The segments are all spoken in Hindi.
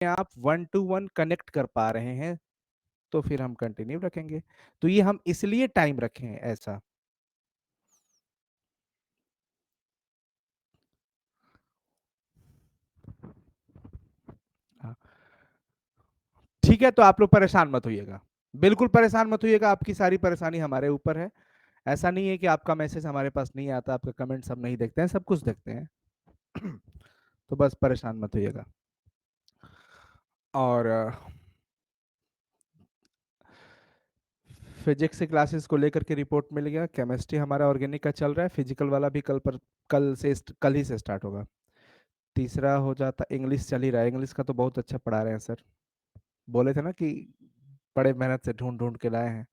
आप 1 to 1 कनेक्ट कर पा रहे हैं तो फिर हम कंटिन्यू रखेंगे। तो ये हम इसलिए टाइम रखे हैं ऐसा। हाँ, ठीक है, तो आप लोग परेशान मत होइएगा, बिल्कुल परेशान मत होइएगा, आपकी सारी परेशानी हमारे ऊपर है। ऐसा नहीं है कि आपका मैसेज हमारे पास नहीं आता, आपका कमेंट सब नहीं देखते हैं, सब कुछ देखते हैं। तो बस परेशान मत होइएगा। और फिजिक्स की क्लासेस को लेकर के रिपोर्ट मिल गया, केमिस्ट्री हमारा ऑर्गेनिक का चल रहा है, फिजिकल वाला भी कल ही से स्टार्ट होगा। तीसरा हो जाता, इंग्लिश चल ही रहा है, इंग्लिश का तो बहुत अच्छा पढ़ा रहे हैं सर। बोले थे ना कि बड़े मेहनत से ढूंढ ढूंढ के लाए हैं,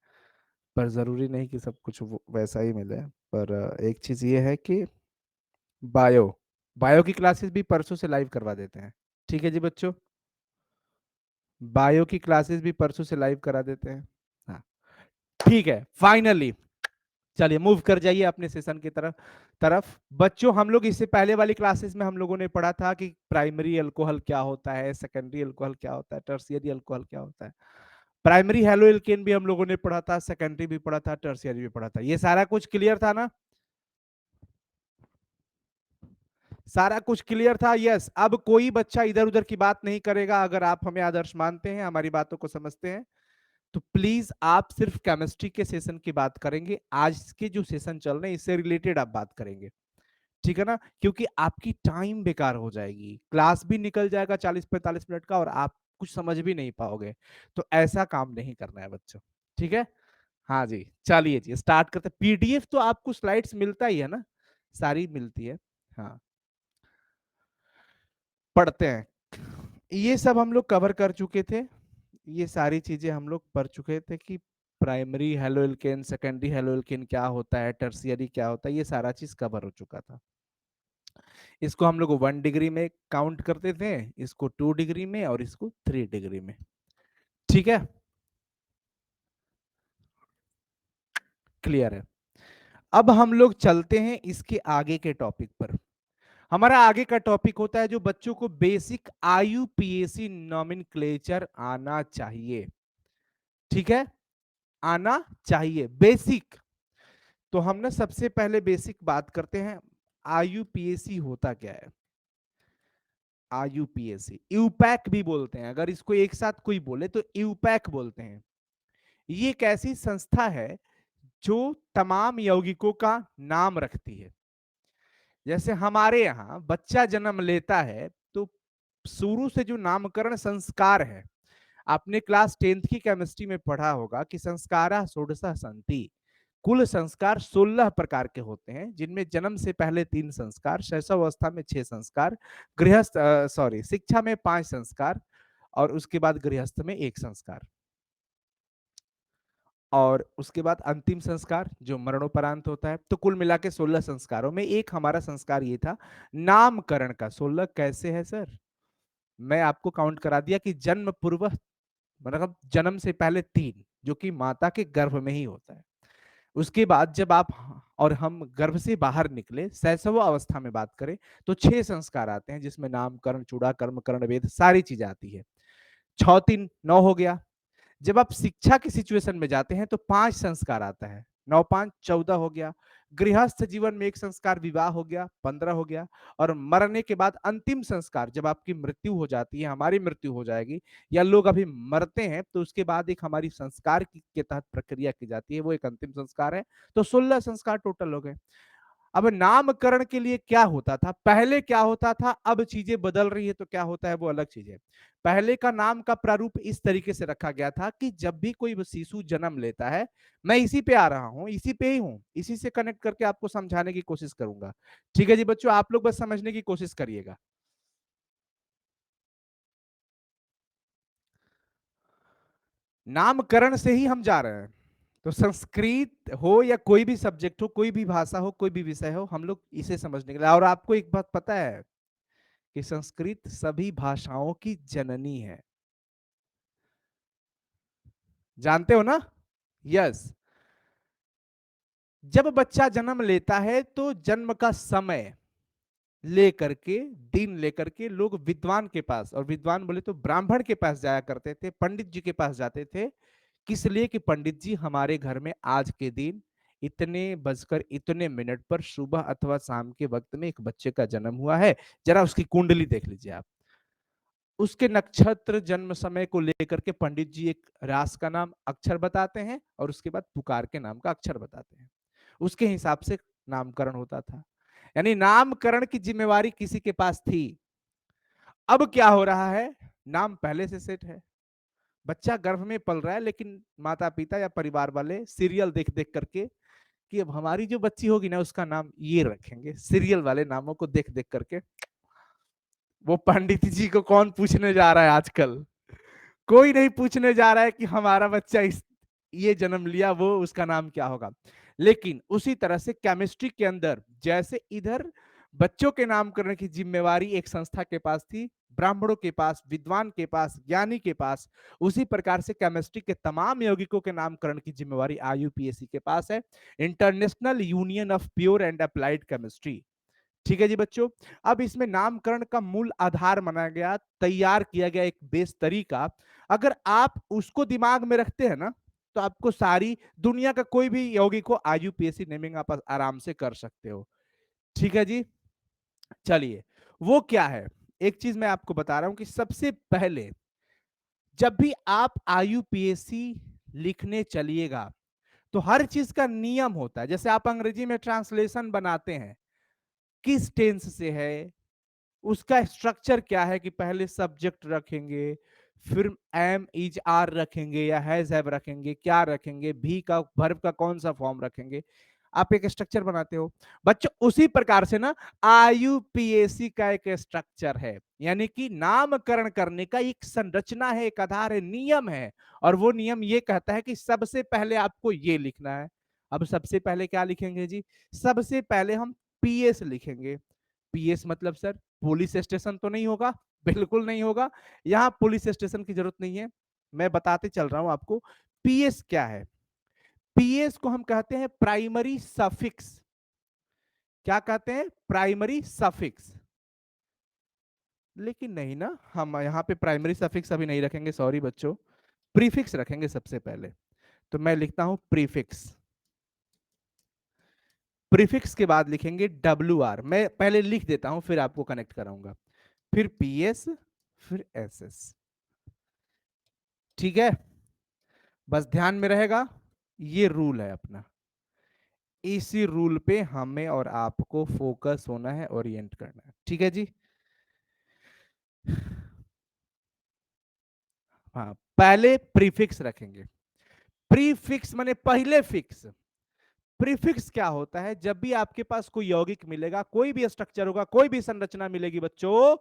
पर जरूरी नहीं कि सब कुछ वैसा ही मिले। पर एक चीज ये है कि बायो बायो की क्लासेस भी परसों से लाइव करवा देते हैं। ठीक है जी बच्चों, बायो की क्लासेस भी परसों से लाइव करा देते हैं। हाँ, ठीक है, फाइनली चलिए मूव कर जाइए अपने सेशन की तरफ तरफ बच्चों, हम लोग इससे पहले वाली क्लासेस में हम लोगों ने पढ़ा था कि प्राइमरी अल्कोहल क्या होता है, सेकेंडरी अल्कोहल क्या होता है, टर्शियरी अल्कोहल क्या होता है। प्राइमरी हेलो एल्केन भी हम लोगों ने पढ़ा था, सेकेंडरी भी पढ़ा था, टर्शियरी भी पढ़ा था। ये सारा कुछ क्लियर था ना? सारा कुछ क्लियर था? यस। अब कोई बच्चा इधर उधर की बात नहीं करेगा। अगर आप हमें आदर्श मानते हैं, हमारी बातों को समझते हैं, तो प्लीज आप सिर्फ केमिस्ट्री के सेशन की बात करेंगे। आज के जो सेशन चल रहे हैं इससे रिलेटेड आप बात करेंगे, ठीक है ना? क्योंकि आपकी टाइम बेकार हो जाएगी, क्लास भी निकल जाएगा 40-45 मिनट का और आप कुछ समझ भी नहीं पाओगे। तो ऐसा काम नहीं करना है बच्चों, ठीक है? हाँ जी, चलिए जी स्टार्ट करते। पीडीएफ तो आपको स्लाइड्स मिलता ही है ना, सारी मिलती है। हाँ, पढ़ते हैं। ये सब हम लोग कवर कर चुके थे, ये सारी चीजें हम लोग पढ़ चुके थे कि प्राइमरी हेलोइल्केन, सेकेंडरी हेलोइल्केन क्या होता है, टर्शियरी क्या होता है, ये सारा चीज कवर हो चुका था। इसको हम लोग 1 डिग्री में काउंट करते थे, इसको 2 डिग्री में और इसको 3 डिग्री में। ठीक है, क्लियर है? अब हम लोग चलते हैं इसके आगे के टॉपिक पर। हमारा आगे का टॉपिक होता है जो बच्चों को बेसिक आईयूपीएसी नॉमेनक्लेचर आना चाहिए। ठीक है, आना चाहिए बेसिक। तो हम ना सबसे पहले बेसिक बात करते हैं, आईयूपीएसी होता क्या है। आईयूपीएसी यूपैक भी बोलते हैं, अगर इसको एक साथ कोई बोले तो यूपैक बोलते हैं। ये एक ऐसी संस्था है जो तमाम यौगिकों का नाम रखती है। जैसे हमारे यहाँ बच्चा जन्म लेता है तो शुरू से जो नामकरण संस्कार है, आपने क्लास 10th की केमिस्ट्री में पढ़ा होगा कि संस्कारा षोडशा सन्ति, कुल संस्कार 16 प्रकार के होते हैं, जिनमें जन्म से पहले 3 संस्कार, शैशवावस्था में 6 संस्कार, गृहस्थ सॉरी शिक्षा में 5 संस्कार और उसके बाद गृहस्थ में 1 संस्कार, और उसके बाद अंतिम संस्कार जो मरणोपरांत होता है। तो कुल मिला के 16 संस्कारों में एक हमारा संस्कार ये था नामकरण का। 16 कैसे है सर? मैं आपको काउंट करा दिया कि जन्म पूर्व, मतलब जन्म से पहले 3, जो कि माता के गर्भ में ही होता है। उसके बाद जब आप और हम गर्भ से बाहर निकले, शैशव अवस्था में बात करें, तो 6 संस्कार आते हैं, जिसमें नामकरण, चूड़ाकर्म, कर्ण वेद सारी चीजें आती है। 6 3 9 हो गया। जब आप शिक्षा की सिचुएशन में जाते हैं तो 5 संस्कार आता है, 9 5 14 हो गया। गृहस्थ जीवन में 1 संस्कार, विवाह हो गया, 15 हो गया। और मरने के बाद अंतिम संस्कार, जब आपकी मृत्यु हो जाती है, हमारी मृत्यु हो जाएगी या लोग अभी मरते हैं, तो उसके बाद एक हमारी संस्कार के तहत प्रक्रिया की जाती है, वो एक अंतिम संस्कार है। तो 16 संस्कार टोटल हो गए। अब नामकरण के लिए क्या होता था, पहले क्या होता था, अब चीजें बदल रही है तो क्या होता है वो अलग चीज है। पहले का नाम का प्रारूप इस तरीके से रखा गया था कि जब भी कोई शिशु जन्म लेता है, मैं इसी पे आ रहा हूं, इसी पे ही हूं, इसी से कनेक्ट करके आपको समझाने की कोशिश करूंगा। ठीक है जी बच्चों, आप लोग बस समझने की कोशिश करिएगा। नामकरण से ही हम जा रहे हैं। तो संस्कृत हो या कोई भी सब्जेक्ट हो, कोई भी भाषा हो, कोई भी विषय हो, हम लोग इसे समझने के लिए। और आपको एक बात पता है कि संस्कृत सभी भाषाओं की जननी है, जानते हो ना? यस। जब बच्चा जन्म लेता है तो जन्म का समय लेकर के, दिन लेकर के लोग विद्वान के पास, और विद्वान बोले तो ब्राह्मण के पास जाया करते थे, पंडित जी के पास जाते थे। किस लिए? कि पंडित जी हमारे घर में आज के दिन इतने बजकर इतने मिनट पर सुबह अथवा शाम के वक्त में एक बच्चे का जन्म हुआ है, जरा उसकी कुंडली देख लीजिए आप। उसके नक्षत्र जन्म समय को लेकर के पंडित जी एक रास का नाम अक्षर बताते हैं और उसके बाद पुकार के नाम का अक्षर बताते हैं। उसके हिसाब से नामकरण होता था। यानी नामकरण की जिम्मेवारी किसी के पास थी। अब क्या हो रहा है? नाम पहले से सेट है, बच्चा गर्भ में पल रहा है, लेकिन माता पिता या परिवार वाले सीरियल देख देख करके कि अब हमारी जो बच्ची होगी ना उसका नाम ये रखेंगे, सीरियल वाले नामों को देख देख करके। वो पंडित जी को कौन पूछने जा रहा है आजकल? कोई नहीं पूछने जा रहा है कि हमारा बच्चा इस ये जन्म लिया, वो उसका नाम क्या होगा। लेकिन उसी तरह से केमिस्ट्री के अंदर जैसे इधर बच्चों के नामकरण की जिम्मेवारी एक संस्था के पास थी, ब्राह्मणों के पास, विद्वान के पास, ज्ञानी के पास, उसी प्रकार से केमिस्ट्री के तमाम यौगिकों के नामकरण की जिम्मेवारी आईयूपीएसी के पास है, international union of pure and applied chemistry. ठीक है जी बच्चों। अब इसमें नामकरण का मूल आधार माना गया, तैयार किया गया एक बेस तरीका। अगर आप उसको दिमाग में रखते हैं ना, तो आपको सारी दुनिया का कोई भी यौगिक को आईयूपीएसी नेमिंग आप आराम से कर सकते हो। ठीक है जी। चलिए, वो क्या है? एक चीज मैं आपको बता रहा हूं कि सबसे पहले जब भी आप आईयूपीएसी लिखने चलिएगा, तो हर चीज का नियम होता है। जैसे आप अंग्रेजी में ट्रांसलेशन बनाते हैं, किस टेंस से है, उसका स्ट्रक्चर क्या है, कि पहले सब्जेक्ट रखेंगे, फिर एम इज आर रखेंगे या हैज हैव रखेंगे, क्या रखेंगे, भी का वर्ब का कौन सा फॉर्म रखेंगे। आप एक स्ट्रक्चर बनाते हो बच्चों, उसी प्रकार से ना आईयूपीएसी का एक स्ट्रक्चर है, यानी कि नामकरण करने का एक संरचना है, एक आधार है, नियम है। और वो नियम ये कहता है कि सबसे पहले आपको ये लिखना है। अब सबसे पहले क्या लिखेंगे जी? सबसे पहले हम पीएस लिखेंगे। पीएस मतलब सर पुलिस स्टेशन तो नहीं होगा? बिल्कुल नहीं होगा। यहाँ पुलिस स्टेशन की जरूरत नहीं है, मैं बताते चल रहा हूं आपको। पीएस क्या है? पीएस को हम कहते हैं प्राइमरी सफिक्स। क्या कहते हैं? Primary suffix. लेकिन नहीं ना, हम यहाँ पे प्राइमरी सफिक्स अभी नहीं रखेंगे, सॉरी बच्चों। प्रीफिक्स रखेंगे सबसे पहले। तो मैं लिखता हूं प्रीफिक्स। प्रीफिक्स के बाद लिखेंगे डब्ल्यू आर। मैं पहले लिख देता हूं, फिर आपको कनेक्ट कराऊंगा। फिर पीएस, फिर एसएस। ठीक है, बस ध्यान में रहेगा, ये रूल है अपना। इसी रूल पे हमें और आपको फोकस होना है, ओरिएंट करना है। ठीक है जी। हाँ, पहले प्रीफिक्स रखेंगे। प्रीफिक्स माने पहले फिक्स। प्रीफिक्स क्या होता है? जब भी आपके पास कोई यौगिक मिलेगा, कोई भी स्ट्रक्चर होगा, कोई भी संरचना मिलेगी बच्चों,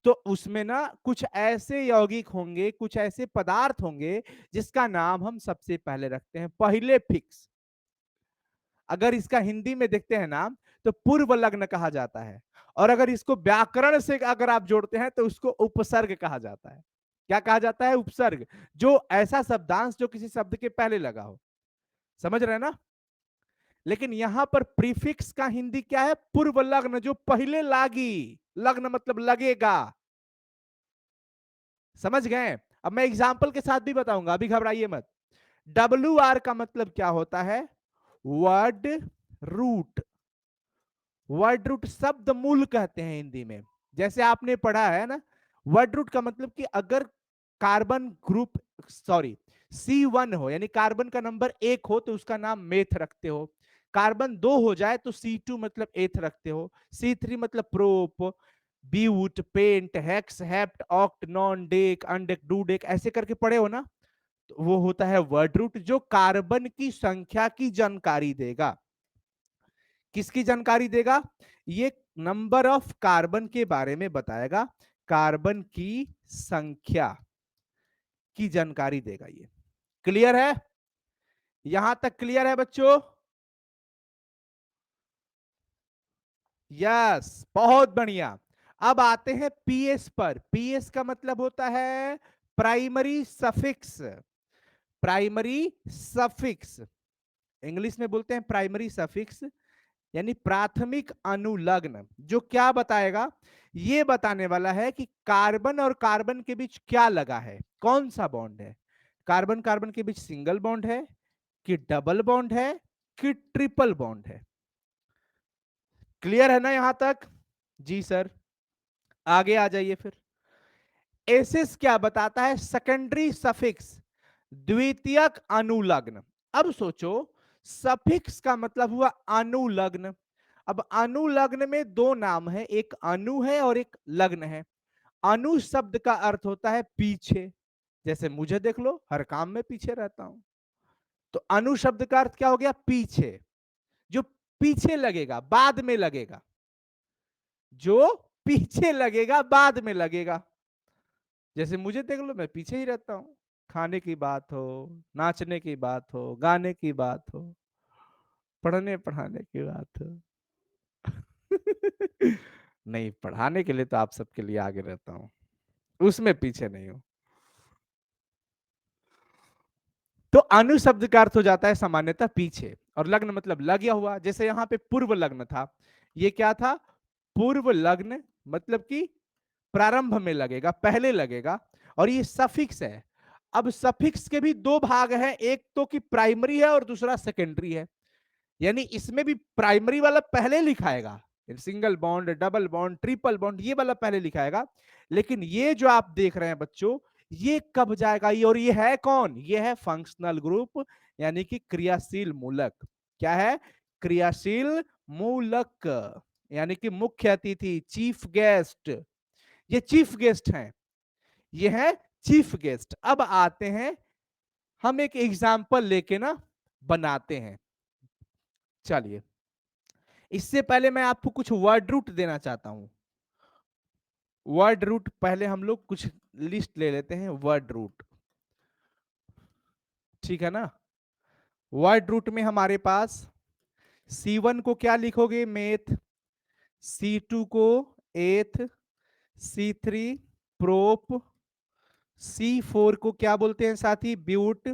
तो उसमें ना कुछ ऐसे यौगिक होंगे, कुछ ऐसे पदार्थ होंगे जिसका नाम हम सबसे पहले रखते हैं, पहले फिक्स। अगर इसका हिंदी में देखते हैं नाम, तो पूर्व लग्न कहा जाता है। और अगर इसको व्याकरण से अगर आप जोड़ते हैं तो उसको उपसर्ग कहा जाता है। क्या कहा जाता है? उपसर्ग। जो ऐसा शब्दांश जो किसी शब्द के पहले लगा हो। समझ रहे हैं ना? लेकिन यहां पर प्रीफिक्स का हिंदी क्या है? पूर्व लग्न, जो पहले लागी। लग्न मतलब लगेगा। समझ गए? अब मैं एग्जाम्पल के साथ भी बताऊंगा, अभी घबराइए मत। डब्ल्यू आर का मतलब क्या होता है? Word root. वर्ड रूट शब्द मूल कहते हैं हिंदी में। जैसे आपने पढ़ा है ना, वर्ड रूट का मतलब कि अगर कार्बन ग्रुप, सॉरी, C1 हो, यानी कार्बन का नंबर 1 हो, तो उसका नाम मेथ रखते हो। कार्बन 2 हो जाए तो C2 मतलब एथ रखते हो। C3 मतलब prop, but, pent, hex, hept, oct, non, dec, undec, dodec, ऐसे करके पढ़े हो ना। तो वो होता है वर्ड रूट, जो कार्बन की संख्या की जानकारी देगा। किसकी जानकारी देगा? ये नंबर ऑफ कार्बन के बारे में बताएगा, कार्बन की संख्या की जानकारी देगा ये। क्लियर है? यहां तक क्लियर है बच्चों? यस, बहुत बढ़िया। अब आते हैं पीएस पर। पीएस का मतलब होता है primary suffix. Primary suffix English में बोलते हैं प्राइमरी सफिक्स। यानी प्राथमिक अनुलग्न, जो क्या बताएगा, ये बताने वाला है कि कार्बन और कार्बन के बीच क्या लगा है, कौन सा बॉन्ड है, कार्बन कार्बन के बीच सिंगल बॉन्ड है कि डबल बॉन्ड है कि ट्रिपल बॉन्ड है। क्लियर है ना यहां तक? जी सर। आगे आ जाइए फिर। एसिस क्या बताता है, सेकेंडरी सफिक्स, द्वितीयक अनुलग्न। अब सोचो, सफिक्स का मतलब हुआ अनुलग्न। अब अनुलग्न में दो नाम है, एक अनु है और एक लग्न है। अनु शब्द का अर्थ होता है पीछे, जैसे मुझे देख लो, हर काम में पीछे रहता हूं, तो अनु शब्द का अर्थ क्या हो गया, पीछे, जो पीछे लगेगा, बाद में लगेगा, जो पीछे लगेगा, बाद में लगेगा। जैसे मुझे देख लो, मैं पीछे ही रहता हूँ, खाने की बात हो, नाचने की बात हो, गाने की बात हो, पढ़ने पढ़ाने की बात हो। नहीं, पढ़ाने के लिए तो आप सबके लिए आगे रहता हूँ, उसमें पीछे नहीं हूं। तो अनु शब्द का अर्थ हो जाता है सामान्यतः पीछे, और लग्न मतलब लगा हुआ। जैसे यहाँ पे पूर्व लग्न था, ये क्या था, पूर्व लग्न, मतलब कि प्रारंभ में लगेगा, पहले लगेगा। और ये सफिक्स है। अब सफिक्स के भी दो भाग हैं, एक तो कि प्राइमरी है और दूसरा सेकेंडरी है। यानी इसमें भी प्राइमरी वाला पहले लिखाएगा, single bond, double bond, triple bond, ये वाला पहले लिखाएगा। लेकिन ये जो आप देख रहे हैं बच्चों, ये कब जाएगा, ये, और ये है कौन, ये है फंक्शनल ग्रुप, यानी कि क्रियाशील मूलक। क्या है, क्रियाशील मूलक, यानी कि मुख्य अतिथि, चीफ गेस्ट। ये चीफ गेस्ट हैं, ये है चीफ गेस्ट। अब आते हैं, हम एक एग्जाम्पल लेके ना बनाते हैं। चलिए, इससे पहले मैं आपको कुछ वर्ड रूट देना चाहता हूं। वर्ड रूट पहले हम लोग कुछ लिस्ट ले लेते हैं, वर्ड रूट, ठीक है ना। वर्ड रूट में हमारे पास C1 को क्या लिखोगे, मेथ, C2 को एथ, C3 प्रोप, C4 को क्या बोलते हैं साथी, ब्यूट,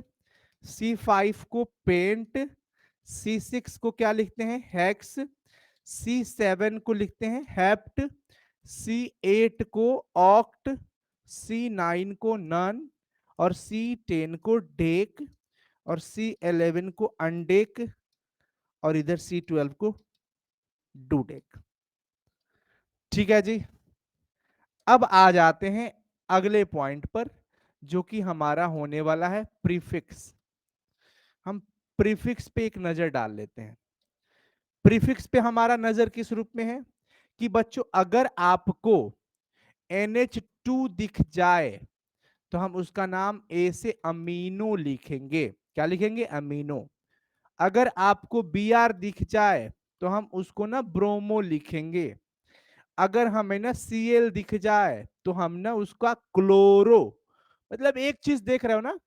C5 को पेंट, C6 को क्या लिखते हैं, हेक्स, C7 को लिखते हैं हेप्ट, C8 को ऑक्ट, C9 को नन, और C10 को डेक, और C11 को अनडेक, और इधर C12 को डूडेक। ठीक है जी। अब आ जाते हैं अगले पॉइंट पर, जो कि हमारा होने वाला है प्रीफिक्स। हम प्रीफिक्स पे एक नजर डाल लेते हैं। प्रीफिक्स पे हमारा नजर किस रूप में है, कि बच्चों अगर आपको NH2 दिख जाए तो हम उसका नाम ए से अमीनो लिखेंगे। क्या लिखेंगे, अमीनो। अगर आपको Br दिख जाए तो हम उसको ना ब्रोमो लिखेंगे। अगर हमें ना Cl दिख जाए तो हम ना उसका क्लोरो, मतलब एक चीज देख रहे हो ना,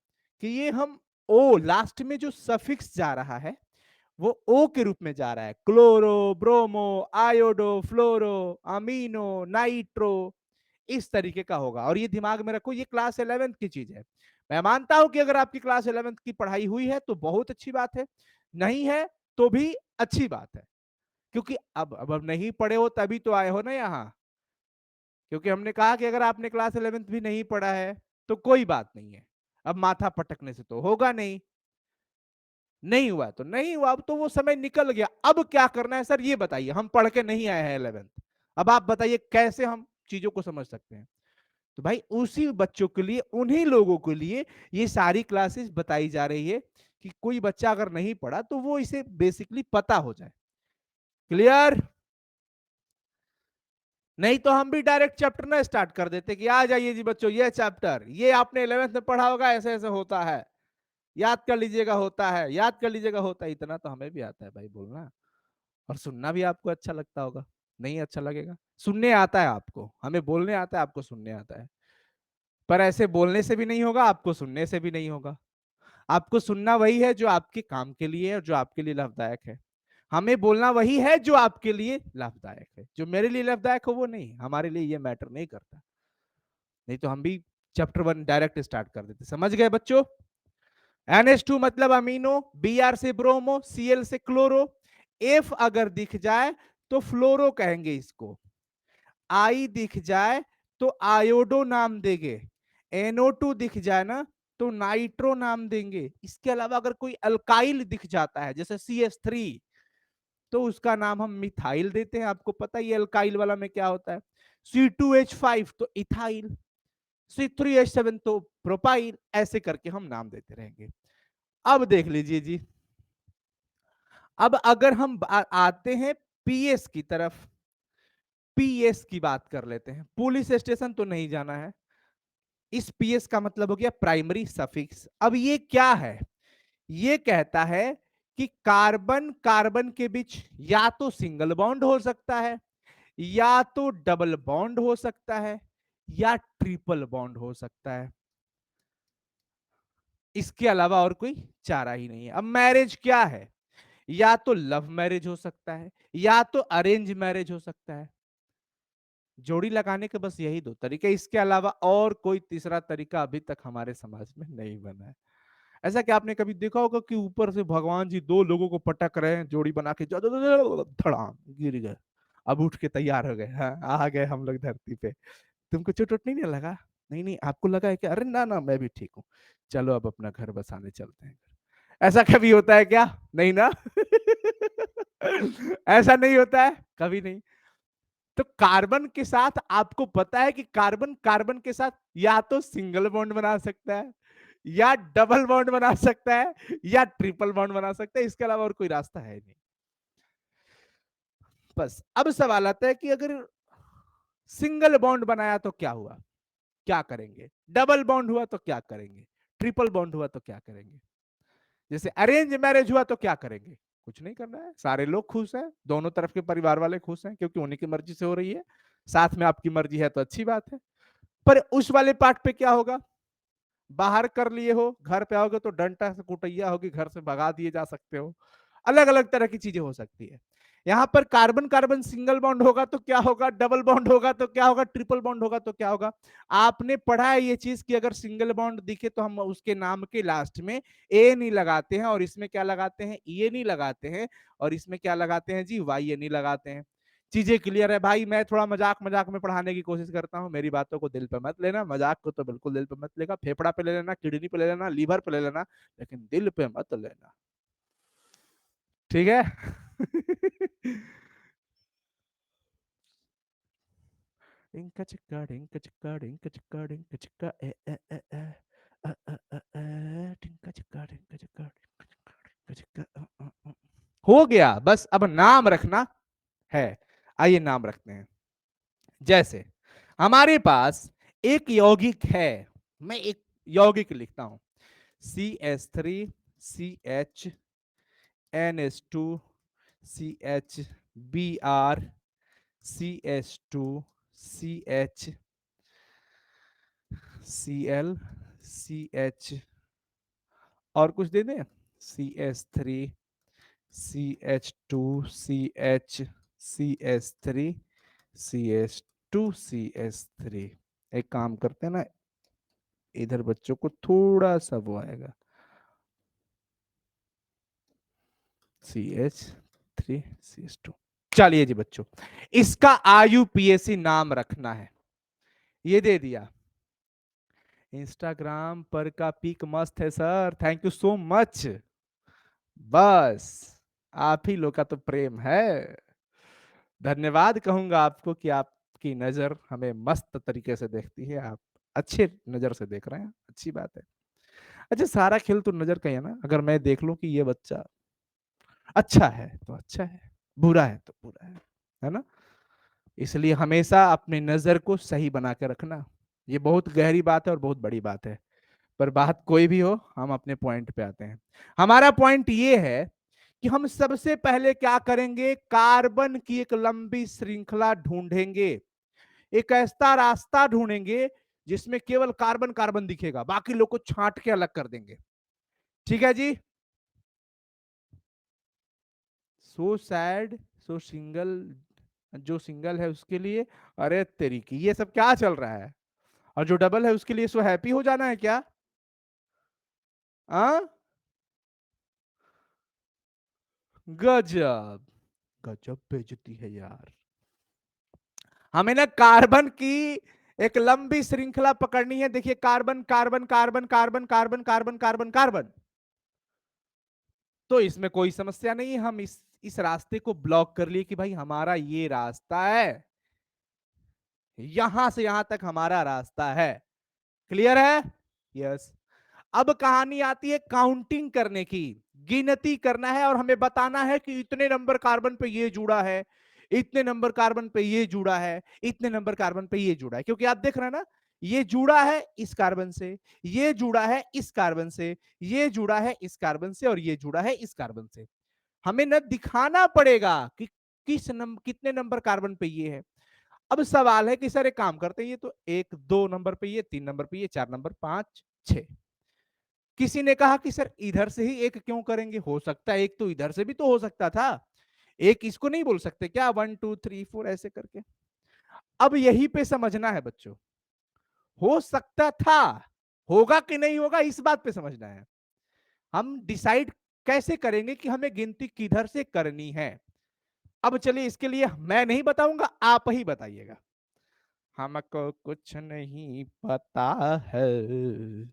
कि ये हम ओ लास्ट में जो सफिक्स जा रहा है वो ओ के रूप में जा रहा है, क्लोरो, ब्रोमो, आयोडो, फ्लोरो, अमीनो, नाइट्रो, इस तरीके का होगा। और ये दिमाग में रखो, ये क्लास 11th की चीज है। मैं मानता हूं कि अगर आपकी क्लास 11th की पढ़ाई हुई है तो बहुत अच्छी बात है, नहीं है तो भी अच्छी बात है, क्योंकि अब नहीं पढ़े हो तभी तो आए हो ना यहाँ। क्योंकि हमने कहा कि अगर आपने क्लास 11th भी नहीं पढ़ा है तो कोई बात नहीं है, अब माथा पटकने से तो होगा नहीं, नहीं हुआ तो नहीं हुआ, अब तो वो समय निकल गया। अब क्या करना है सर, ये बताइए, हम पढ़ के नहीं आए हैं 11th, अब आप बताइए कैसे हम चीजों को समझ सकते हैं। तो भाई उसी बच्चों के लिए, उन्हीं लोगों के लिए ये सारी क्लासेस बताई जा रही है, कि कोई बच्चा अगर नहीं पढ़ा तो वो इसे बेसिकली पता हो जाए। क्लियर? नहीं तो हम भी डायरेक्ट चैप्टर ना स्टार्ट कर देते कि आ जाइए जी बच्चों, ये चैप्टर ये आपने 11th में पढ़ा होगा, ऐसे ऐसे होता है, याद कर लीजिएगा, होता है, याद कर लीजिएगा, होता है। इतना तो हमें भी आता है भाई बोलना, और सुनना भी आपको अच्छा लगता होगा। नहीं अच्छा लगेगा, सुनने आता है आपको, हमें बोलने आता है, आपको सुनने आता है। पर ऐसे बोलने से भी नहीं होगा, आपको सुनने से भी नहीं होगा। आपको सुनना वही है जो आपके काम के लिए है और जो आपके लिए लाभदायक है। हमें बोलना वही है जो आपके लिए लाभदायक है। जो मेरे लिए लाभदायक हो वो नहीं, हमारे लिए ये मैटर नहीं करता। नहीं तो हम भी चैप्टर 1 डायरेक्ट स्टार्ट कर देते। समझ गए बच्चों? NH2 मतलब अमीनो, Br से ब्रोमो, Cl से क्लोरो, एफ अगर दिख जाए तो फ्लोरो कहेंगे इसको, आई दिख जाए तो आयोडो नाम देंगे, NO2 दिख जाए ना तो नाइट्रो नाम देंगे। इसके अलावा अगर कोई अल्काइल दिख जाता है जैसे CH3 तो उसका नाम हम मिथाइल देते हैं। आपको पता ही अल्काइल वाला में क्या होता है। C2H5 तो इथाइल, C3H7 तो प्रोपाइल, ऐसे करके हम नाम देते रहेंगे। अब देख लीजिए जी, अब अगर हम आते हैं पीएस की तरफ, पीएस की बात कर लेते हैं। पुलिस स्टेशन तो नहीं जाना है, इस पीएस का मतलब हो गया प्राइमरी सफिक्स। अब ये क्या है, ये कहता है कि कार्बन कार्बन के बीच या तो सिंगल बॉन्ड हो सकता है, या तो डबल बॉन्ड हो सकता है, या ट्रिपल बॉन्ड हो सकता है। इसके अलावा और कोई चारा ही नहीं है। अब मैरिज क्या है, या तो लव मैरिज हो सकता है, या तो अरेंज मैरिज हो सकता है। जोड़ी लगाने के बस यही दो तरीके, इसके अलावा और कोई तीसरा तरीका अभी तक हमारे समाज में नहीं बना है। ऐसा कि आपने कभी देखा होगा कि ऊपर से भगवान जी दो लोगों को पटक रहे हैं जोड़ी बना के, धड़ाम गिर गए, अब उठ के तैयार हो गए, हाँ आ गए हम लोग धरती पे। तुमको चोट वोट नहीं लगा? नहीं नहीं, आपको लगा है क्या? अरे ना ना, मैं भी ठीक हूँ, चलो अब अपना घर बसाने चलते हैं। ऐसा कभी होता है क्या? नहीं ना। ऐसा नहीं होता है कभी नहीं। तो कार्बन के साथ आपको पता है कि कार्बन कार्बन के साथ या तो सिंगल बॉन्ड बना सकता है, या डबल बॉन्ड बना सकता है, या ट्रिपल बॉन्ड बना सकता है। इसके अलावा और कोई रास्ता है नहीं। बस अब सवाल आता है कि अगर सिंगल बॉन्ड बनाया तो क्या हुआ, क्या करेंगे? डबल बॉन्ड हुआ तो क्या करेंगे? ट्रिपल बॉन्ड हुआ तो क्या करेंगे? जैसे अरेंज मैरिज हुआ तो क्या करेंगे? कुछ नहीं करना है, सारे लोग खुश हैं, दोनों तरफ के परिवार वाले खुश हैं क्योंकि उन्हीं की मर्जी से हो रही है। साथ में आपकी मर्जी है तो अच्छी बात है। पर उस वाले पार्ट पे क्या होगा? बाहर कर लिए हो, घर पे आओगे तो डंटा से कुटैया होगी, घर से भगा दिए जा सकते हो, अलग अलग तरह की चीजें हो सकती है। यहाँ पर कार्बन कार्बन सिंगल बॉन्ड होगा तो क्या होगा, डबल बॉन्ड होगा तो क्या होगा, ट्रिपल बॉन्ड होगा तो क्या होगा। आपने पढ़ा है ये चीज कि अगर सिंगल बॉन्ड दिखे तो हम उसके नाम के लास्ट में ए नहीं लगाते हैं, और इसमें क्या लगाते हैं, ये नहीं लगाते हैं, और इसमें क्या लगाते हैं जी, वाई नहीं लगाते हैं। चीजें क्लियर है भाई? मैं थोड़ा मजाक मजाक में पढ़ाने की कोशिश करता हूँ, मेरी बातों को दिल पे मत लेना, मजाक को तो बिल्कुल दिल पे मत लेगा। फेफड़ा पे ले लेना, किडनी पे ले लेना, लीवर पे ले लेना, लेकिन दिल पे मत लेना, ठीक है? डिंका चिक्का डिंका चिक्का डिंका चिक्का डिंका चिक्का ए ए ए ए डिंका चिक्का डिंका चिक्का डिंका चिक्का हो गया। बस अब नाम रखना है। आइए नाम रखते हैं। जैसे हमारे पास एक यौगिक है, मैं एक यौगिक लिखता हूं, CH3CH, BR, CH2, CH, और कुछ दे दें, CH3CH2CH, CH3CH2CH3। एक काम करते हैं ना, इधर बच्चों को थोड़ा सा वो आएगा, CH3CH2। चलिए जी बच्चों, इसका IUPAC नाम रखना है, ये दे दिया। इंस्टाग्राम पर का पिक मस्त है sir, thank you so much. बस आप ही लोग का तो प्रेम है, धन्यवाद कहूंगा आपको कि आपकी नजर हमें मस्त तरीके से देखती है, आप अच्छे नजर से देख रहे हैं, अच्छी बात है। अच्छा, सारा खेल तो नजर का ही है ना। अगर मैं देख लूं कि ये बच्चा अच्छा है तो अच्छा है, बुरा है तो बुरा है ना। इसलिए हमेशा अपनी नजर को सही बना के रखना, ये बहुत गहरी बात है और बहुत बड़ी बात है। पर बात कोई भी हो, हम अपने पॉइंट पे आते हैं। हमारा पॉइंट ये है कि हम सबसे पहले क्या करेंगे, कार्बन की एक लंबी श्रृंखला ढूंढेंगे, एक ऐसा रास्ता ढूंढेंगे जिसमें केवल कार्बन कार्बन दिखेगा, बाकी लोग को छांट के अलग कर देंगे। ठीक है जी। सो सैड, सो सिंगल, जो सिंगल है उसके लिए, अरे तेरी की ये सब क्या चल रहा है? और जो डबल है उसके लिए सो हैप्पी हो जाना है क्या? आ? गजब। गजब बेइज्जती है यार। हमें ना कार्बन की एक लंबी श्रृंखला पकड़नी है। देखिए carbon carbon carbon carbon carbon carbon carbon carbon, तो इसमें कोई समस्या नहीं है। हम इस रास्ते को ब्लॉक कर लिए कि भाई हमारा ये रास्ता है, यहां से यहां तक हमारा रास्ता है। क्लियर है? यस। अब कहानी आती है काउंटिंग करने की, गिनती करना है और हमें बताना है कि इतने नंबर कार्बन पे ये जुड़ा है, इतने नंबर कार्बन पे ये जुड़ा है, इतने नंबर कार्बन पे ये जुड़ा है। क्योंकि आप देख रहे हैं ना, ये जुड़ा है इस कार्बन से, ये जुड़ा है इस कार्बन से, ये जुड़ा है इस कार्बन से और ये जुड़ा है इस कार्बन से। हमें न दिखाना पड़ेगा कि कितने नंबर कार्बन पे ये है। अब सवाल है कि सर एक काम करते हैं, ये तो एक दो नंबर पे ये, तीन नंबर पे ये, चार नंबर, पांच, छह। किसी ने कहा कि सर इधर से ही एक क्यों करेंगे, हो सकता है एक तो इधर से भी तो हो सकता था, एक इसको नहीं बोल सकते क्या, वन टू थ्री फोर ऐसे करके। अब यही पे समझना है बच्चों, हो सकता था, होगा कि नहीं होगा इस बात पे समझना है। हम डिसाइड कैसे करेंगे कि हमें गिनती किधर से करनी है। अब चलिए इसके लिए मैं नहीं बताऊंगा, आप ही बताइएगा। हमको कुछ नहीं पता है।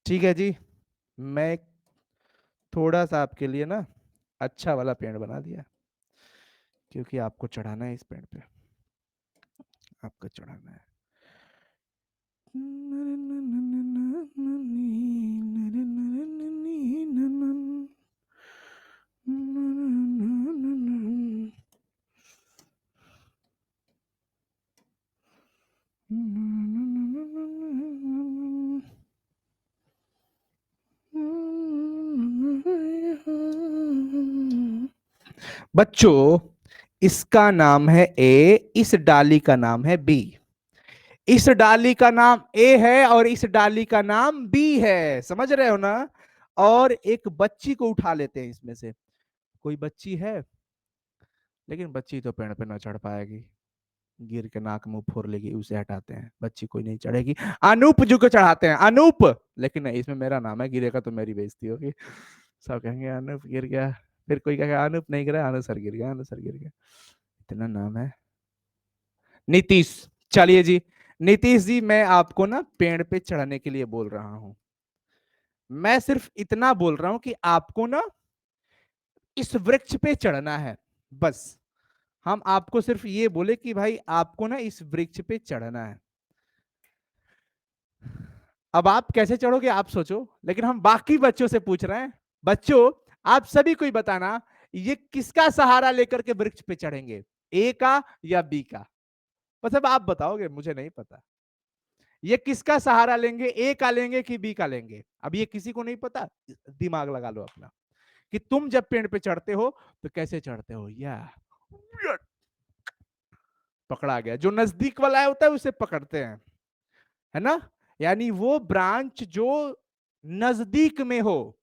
ठीक है जी, मैं थोड़ा सा आपके लिए ना अच्छा वाला पेड़ बना दिया, क्योंकि आपको चढ़ाना है इस पेड़ पे, आपको चढ़ाना है। बच्चों इसका नाम है ए, इस डाली का नाम है बी, इस डाली का नाम ए है और इस डाली का नाम बी है, समझ रहे हो ना। और एक बच्ची को उठा लेते हैं इसमें से, कोई बच्ची है, लेकिन बच्ची तो पेड़ पे ना चढ़ पाएगी, गिर के नाक मुंह फोड़ लेगी, उसे हटाते हैं, बच्ची कोई नहीं चढ़ेगी। अनूप जी को चढ़ाते हैं, अनूप, लेकिन नहीं इसमें मेरा नाम है, गिरेगा तो मेरी बेइज्जती होगी, सब कहेंगे अनूप गिर गया, फिर कोई कहेगा अनूप नहीं गिरा, अनु सर गिर गया, अनु सर गिर गया। इतना नाम है। नीतीश, चलिए जी, नीतीश जी मैं आपको ना पेड़ पे चढ़ने के लिए बोल रहा हूं। मैं सिर्फ इतना बोल रहा हूं कि आपको ना इस वृक्ष पे चढ़ना है, बस। हम आपको सिर्फ ये बोले कि भाई आपको ना इस वृक्ष पे चढ़ना है। अब आप कैसे चढ़ोगे आप सोचो, लेकिन हम बाकी बच्चों से पूछ रहे हैं। बच्चों आप सभी को ही बताना, ये किसका सहारा लेकर के वृक्ष पे चढ़ेंगे, ए का या बी का? मतलब आप बताओगे, मुझे नहीं पता। ये किसका सहारा लेंगे, ए का लेंगे कि बी का लेंगे? अब ये किसी को नहीं पता, दिमाग लगा लो अपना, कि तुम जब पेड़ पे चढ़ते हो तो कैसे चढ़ते हो, या पकड़ा गया, जो नजदीक वाला होता है उसे पकड़ते हैं, है ना। यानी वो ब्रांच जो नजदीक में हो।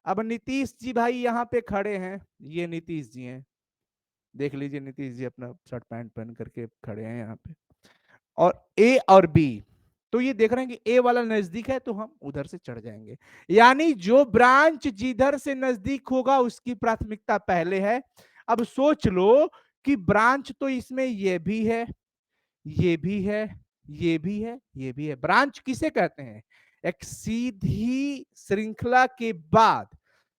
अब नीतीश जी भाई यहाँ पे खड़े हैं, ये नीतीश जी हैं, देख लीजिए नीतीश जी अपना शर्ट पैंट पहन करके खड़े हैं यहाँ पे, और ए और बी, तो ये देख रहे हैं कि ए वाला नजदीक है तो हम उधर से चढ़ जाएंगे। यानी जो ब्रांच जिधर से नजदीक होगा उसकी प्राथमिकता पहले है। अब सोच लो कि ब्रांच तो इसमें ये भी है, ये भी है, ये भी है, ये भी है। ब्रांच किसे कहते हैं? एक सीधी श्रृंखला के बाद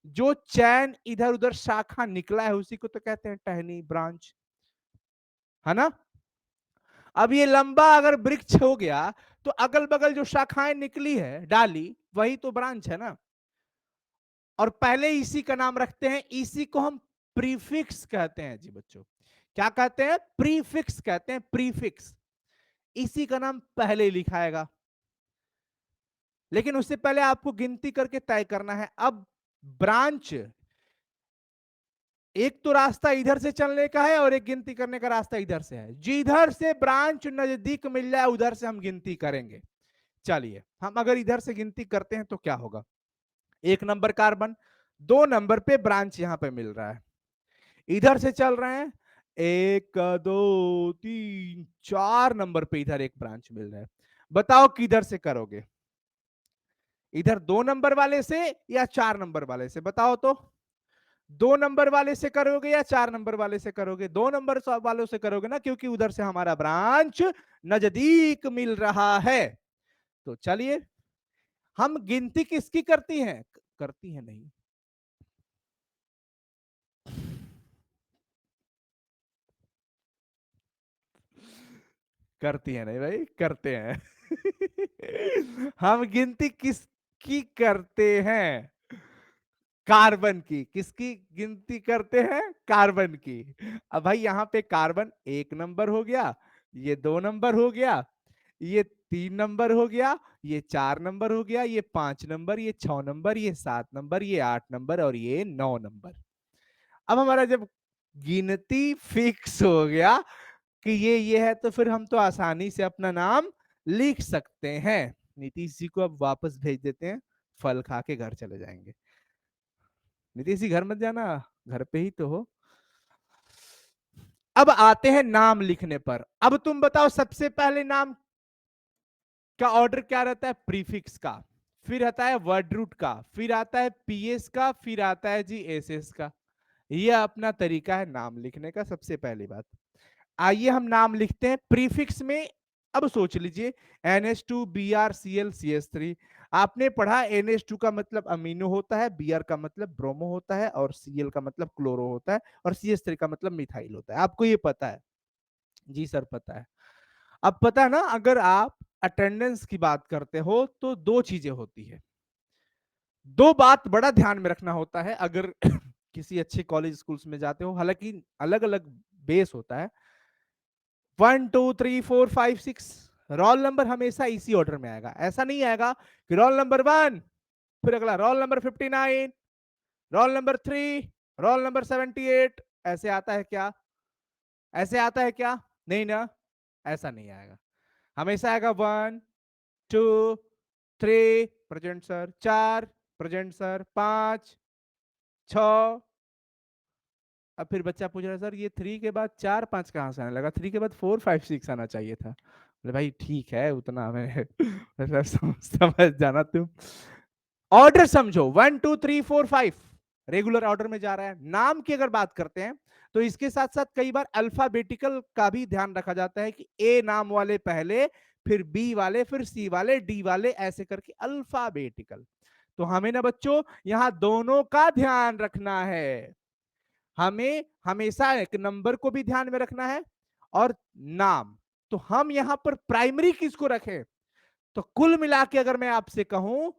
जो चैन इधर उधर शाखा निकला है उसी को तो कहते हैं टहनी, ब्रांच, है ना। अब ये लंबा अगर वृक्ष हो गया तो अगल बगल जो शाखाएं निकली है, डाली, वही तो ब्रांच है ना। और पहले इसी का नाम रखते हैं, इसी को हम प्रीफिक्स कहते हैं जी बच्चों। क्या कहते हैं? प्रीफिक्स कहते हैं, प्रीफिक्स। इसी का नाम पहले लिखाएगा, लेकिन उससे पहले आपको गिनती करके तय करना है। अब ब्रांच, एक तो रास्ता इधर से चलने का है और एक गिनती करने का रास्ता इधर से है। जिधर से ब्रांच नजदीक मिल जाए उधर से हम गिनती करेंगे। चलिए हम अगर इधर से गिनती करते हैं तो क्या होगा, एक नंबर कार्बन, दो नंबर पे ब्रांच यहां पे मिल रहा है, इधर से चल रहे हैं, एक दो तीन चार नंबर पे इधर एक ब्रांच मिल रहा है। बताओ किधर से करोगे? इधर 2 नंबर वाले से या 4 नंबर वाले से, बताओ तो। 2 नंबर वाले से करोगे या 4 नंबर वाले से करोगे? 2 नंबर वालों से करोगे ना, क्योंकि उधर से हमारा ब्रांच नजदीक मिल रहा है। तो चलिए, हम गिनती किसकी करती हैं? करती हैं नहीं, करती है नहीं भाई, करते हैं। हम गिनती किसकी करते हैं? कार्बन की। किसकी गिनती करते हैं? कार्बन की। अब भाई यहाँ पे कार्बन 1 नंबर हो गया, ये 2 नंबर हो गया, ये 3 नंबर हो गया, ये 4 नंबर हो गया, ये 5 नंबर, ये 6 नंबर, ये 7 नंबर, ये 8 नंबर और ये 9 नंबर। अब हमारा जब गिनती फिक्स हो गया कि ये है, तो फिर हम तो आसानी से अपना नाम लिख सकते हैं। नीतीश जी को अब वापस भेज देते हैं, फल खा के घर चले जाएंगे। नीतीश जी घर मत जाना, घर पे ही तो हो। अब आते हैं नाम लिखने पर। अब तुम बताओ, सबसे पहले नाम का ऑर्डर क्या रहता है? प्रीफिक्स का, फिर आता है वर्ड रूट का, फिर आता है पीएस का, फिर आता है जी एसएस का। यह अपना तरीका है नाम लिखने का। सबसे पहली बात, आइए हम नाम लिखते हैं प्रीफिक्स में। अब सोच लीजिए, NH2 BrCl CH3। आपने पढ़ा NH2 का मतलब अमीनो होता है, Br का मतलब ब्रोमो होता है, और Cl का मतलब क्लोरो होता है, और CH3 का मतलब मिथाइल होता है। आपको ये पता है? जी सर पता है। अब पता है ना, अगर आप अटेंडेंस की बात करते हो तो दो चीजें होती है। दो बात बड़ा ध्यान में रखना होता है अगर किसी अच्छे कॉलेज स्कूल्स में जाते हो, हालांकि अलग अलग बेस होता है। 1 2 3 4 5 6, रोल नंबर हमेशा इसी ऑर्डर में आएगा। ऐसा नहीं आएगा कि रोल नंबर 1, फिर अगला roll number 59, roll number 3, roll number 78। ऐसे आता है क्या? ऐसे आता है क्या? नहीं ना, ऐसा नहीं आएगा। हमेशा आएगा 1 2 3 प्रेजेंट सर, 4 प्रेजेंट सर, 5 6। अब फिर बच्चा पूछ रहा है, सर ये 3 के बाद 4 5 कहाँ से आने लगा? 3 के बाद 4 5 6 आना चाहिए था। बोले भाई ठीक है, उतना हमें मतलब समझ जाना तुम। ऑर्डर समझो, 1 2 3 4 5 रेगुलर ऑर्डर में जा रहा है। नाम की अगर बात करते हैं तो इसके साथ साथ कई बार अल्फाबेटिकल का भी ध्यान रखा जाता है कि ए नाम वाले पहले, फिर बी वाले, फिर सी वाले, डी वाले, ऐसे करके अल्फाबेटिकल। तो हमें ना बच्चों यहां दोनों का ध्यान रखना है। हमें हमेशा एक नंबर को भी ध्यान में रखना है और नाम। तो हम यहां पर प्राइमरी किसको रखें? तो कुल मिला के अगर मैं आपसे कहूं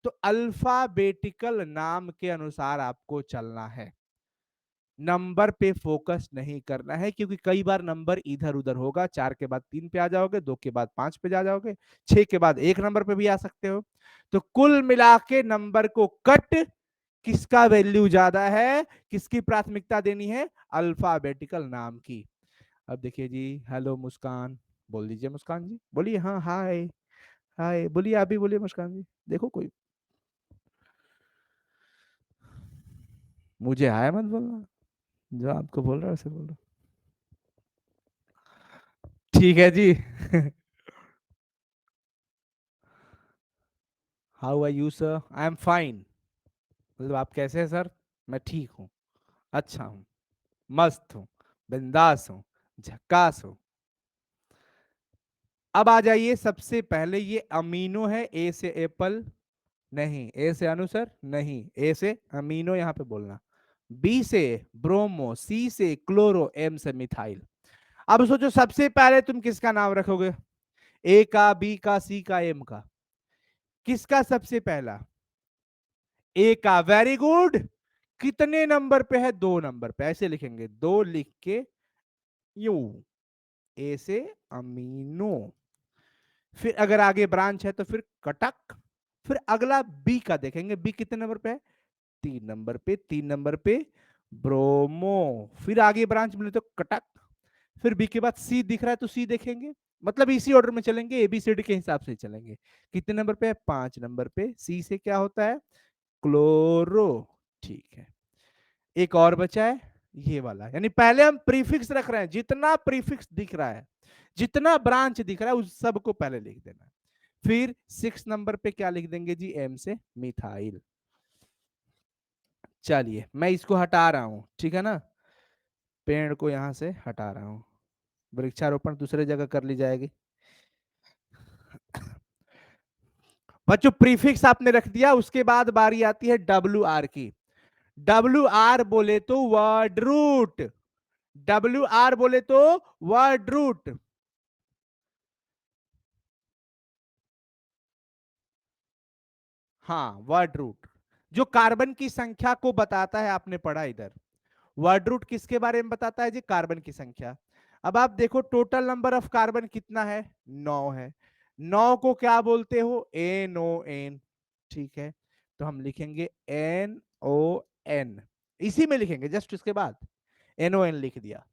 तो अल्फाबेटिकल नाम के अनुसार आपको चलना है। नंबर पे फोकस नहीं करना है, क्योंकि कई बार नंबर इधर उधर होगा। 4 के बाद 3 पे आ जाओगे, 2 के बाद 5 पे जा जाओगे, 6 के बाद 1 नंबर पे भी आ सकते हो। तो कुल मिला के नंबर को कट, किसका वैल्यू ज्यादा है, किसकी प्राथमिकता देनी है? अल्फाबेटिकल नाम की। अब देखिए जी, हेलो मुस्कान, बोल दीजिए मुस्कान जी, बोलिए। हाँ हाय, हाय बोलिए, आप भी बोलिए मुस्कान जी। देखो कोई, मुझे हाय मत बोलना, जो आपको बोल रहा है उसे बोलो। ठीक है जी। How are you sir? I am fine. मतलब आप कैसे हैं सर? मैं ठीक हूँ, अच्छा हूँ, मस्त हूँ, बिंदास हूँ, झक्कास हूँ। अब आ जाइए, सबसे पहले ये अमीनो है। ए से एप्पल नहीं, ए से अनुसर नहीं, ए से अमीनो यहां पे बोलना, बी से ब्रोमो, सी से क्लोरो, एम से मिथाइल। अब सोचो सबसे पहले तुम किसका नाम रखोगे? ए का, बी का, सी का, एम का? किसका सबसे पहला? ए का। Very good. कितने नंबर पे है? 2 नंबर पे। ऐसे लिखेंगे, 2 लिख के यू, ए से अमीनो। फिर अगर आगे ब्रांच है तो फिर कटक। फिर अगला बी का देखेंगे, बी कितने नंबर पे है? 3 नंबर पे। 3 नंबर पे ब्रोमो। फिर आगे ब्रांच मिले तो कटक। फिर बी के बाद सी दिख रहा है तो सी देखेंगे। मतलब इसी ऑर्डर में चलेंगे, एबीसीडी के हिसाब से चलेंगे। कितने नंबर पे है? 5 नंबर पे। सी से क्या होता है? क्लोरो। ठीक है, एक और बचा है, ये वाला। यानी पहले हम प्रीफिक्स रख रहे हैं, जितना प्रीफिक्स दिख रहा है, जितना ब्रांच दिख रहा है, उस सबको पहले लिख देना है। फिर 6 नंबर पे क्या लिख देंगे जी, एम से मिथाइल। चलिए मैं इसको हटा रहा हूं, ठीक है ना, पेड़ को यहां से हटा रहा हूं, वृक्षारोपण दूसरे जगह कर ली जाएगी। बच्चों प्रीफिक्स आपने रख दिया, उसके बाद बारी आती है डब्ल्यू आर की। डब्ल्यू आर बोले तो वर्ड रूट, डब्ल्यू आर बोले तो वर्ड रूट। हाँ वर्ड रूट, जो कार्बन की संख्या को बताता है, आपने पढ़ा इधर। वर्ड रूट किसके बारे में बताता है जी, कार्बन की संख्या। अब आप देखो टोटल नंबर ऑफ कार्बन कितना है, 9 है। 9 को क्या बोलते हो, एन ओ एन, ठीक है। तो हम लिखेंगे एन ओ एन, इसी में लिखेंगे जस्ट उसके बाद एन ओ एन लिख दिया,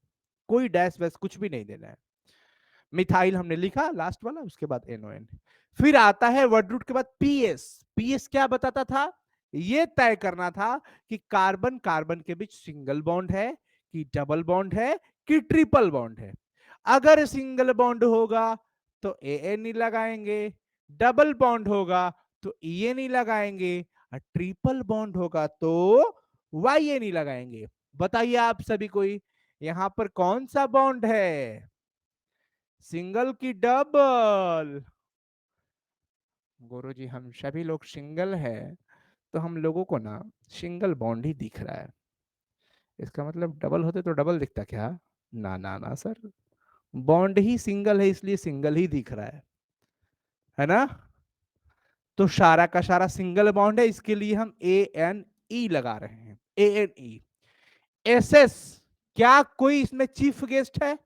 कोई डैश वैश कुछ भी नहीं देना है। मिथाइल हमने लिखा लास्ट वाला, उसके बाद एनओएन। फिर आता है वर्ड रूट के बाद पीएस। पीएस क्या बताता था, ये तय करना था कि कार्बन कार्बन के बीच सिंगल बॉन्ड है कि डबल बॉन्ड है कि ट्रिपल बॉन्ड है। अगर सिंगल बॉन्ड होगा तो ए एन नहीं लगाएंगे, डबल बॉन्ड होगा तो ई ए नहीं लगाएंगे, और ट्रिपल बॉन्ड होगा तो वाई ए नहीं लगाएंगे। बताइए आप सभी कोई, यहां पर कौन सा बॉन्ड है, सिंगल की डबल। गुरु जी हम सभी लोग सिंगल है, तो हम लोगों को ना सिंगल बॉन्ड ही दिख रहा है, इसका मतलब डबल होते तो डबल दिखता क्या, ना ना ना सर, बॉन्ड ही सिंगल है इसलिए सिंगल ही दिख रहा है ना। तो सारा का सारा सिंगल बॉन्ड है, इसके लिए हम ए एन ई लगा रहे हैं, A N E. S S, क्या कोई इसमें चीफ गेस्ट है,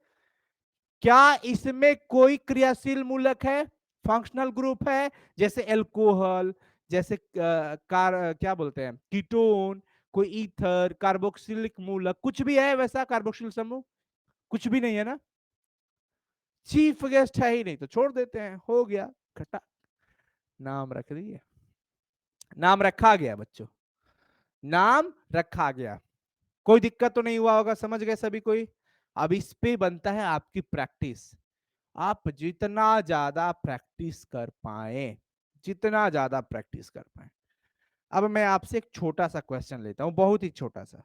क्या इसमें कोई क्रियाशील मूलक है, फंक्शनल ग्रुप है, जैसे एल्कोहल, जैसे क्या बोलते हैं कीटोन, कोई ईथर, कार्बोक्सिलिक मूलक, कुछ भी है वैसा कार्बोक्सिल समूह, कुछ भी नहीं है ना। चीफ गेस्ट है ही नहीं तो छोड़ देते हैं, हो गया खटा, नाम रख दिए, नाम रखा गया बच्चों, नाम रखा गया। कोई दिक्कत तो नहीं हुआ होगा, समझ गए सभी कोई। अब इस पे बनता है आपकी प्रैक्टिस, आप जितना ज्यादा प्रैक्टिस कर पाए, जितना ज्यादा प्रैक्टिस कर पाए। अब मैं आपसे एक छोटा सा क्वेश्चन लेता हूं, बहुत ही छोटा सा।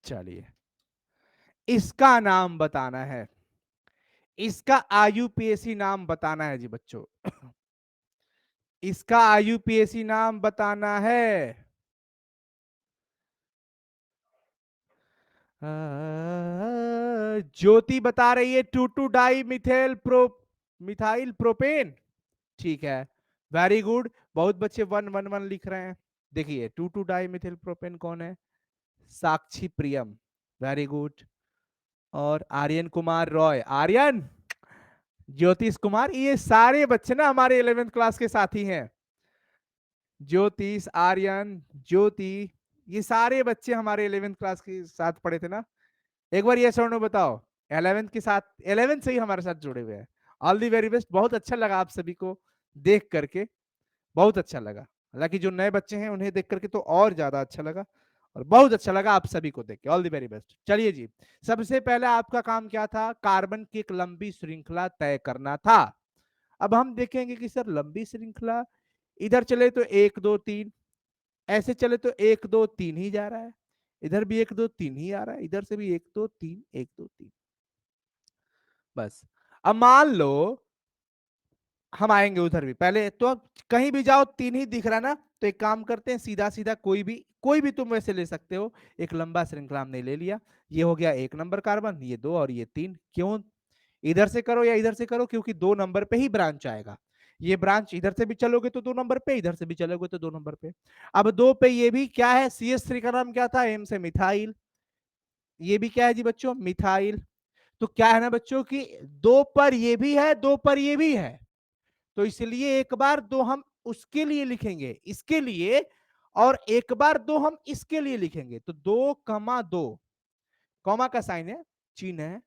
चलिए इसका नाम बताना है, इसका आईयूपीएसी नाम बताना है जी बच्चों, इसका आईयूपीएसी नाम बताना है। ज्योति बता रही है two two di methyl pro, methyl propane, ठीक है, वेरी गुड। बहुत बच्चे वन वन वन लिख रहे हैं। देखिए two two di methyl propane कौन है, साक्षी प्रियम, वेरी गुड। और आर्यन कुमार रॉय, आर्यन, ज्योतिष कुमार, ये सारे बच्चे ना हमारे 11th क्लास के साथी हैं। ज्योतिष, आर्यन, ज्योति, ये सारे बच्चे हमारे 11th क्लास के साथ पढ़े थे ना। एक बार ये सर बताओ, 11th के साथ, 11th से ही हमारे साथ जुड़े हुए हैं। ऑल दी वेरी बेस्ट, बहुत अच्छा लगा आप सभी को देख करके, बहुत अच्छा लगा। हालांकि जो नए बच्चे हैं उन्हें देख करके तो और ज्यादा अच्छा लगा, और बहुत अच्छा लगा आप सभी को देख के, ऑल द वेरी बेस्ट। चलिए जी, सबसे पहले आपका काम क्या था, कार्बन की एक लंबी श्रृंखला तय करना था। अब हम देखेंगे कि सर लंबी श्रृंखला, इधर चले तो 1 2 3, ऐसे चले तो 1 2 3 ही जा रहा है, इधर भी 1 2 3 ही आ रहा है, इधर से भी 1 2 3 1 2 3, बस। अब मान लो हम आएंगे उधर भी, पहले तो अब कहीं भी जाओ तीन ही दिख रहा ना, तो एक काम करते हैं सीधा सीधा कोई भी तुम वैसे ले सकते हो, एक लंबा श्रृंखला हमने ले लिया। ये हो गया 1 नंबर कार्बन, ये 2 और ये 3, क्यों, इधर से करो या इधर से करो, क्योंकि 2 नंबर पे ही ब्रांच आएगा। ये ब्रांच इधर से भी चलोगे तो 2 नंबर पे, इधर से भी चलोगे तो 2 नंबर पे। अब 2 पे ये भी क्या है, CH3 का नाम क्या था, एम से मिथाइल, ये भी क्या है जी बच्चों, मिथाइल। तो क्या है ना बच्चों की, 2 पर ये भी है, 2 पर ये भी है, तो इसलिए एक बार दो हम उसके लिए लिखेंगे, इसके लिए, और एक बार दो हम इसके लिए लिखेंगे, तो 2 कमा 2, कॉमा का साइन है, चिन्ह है।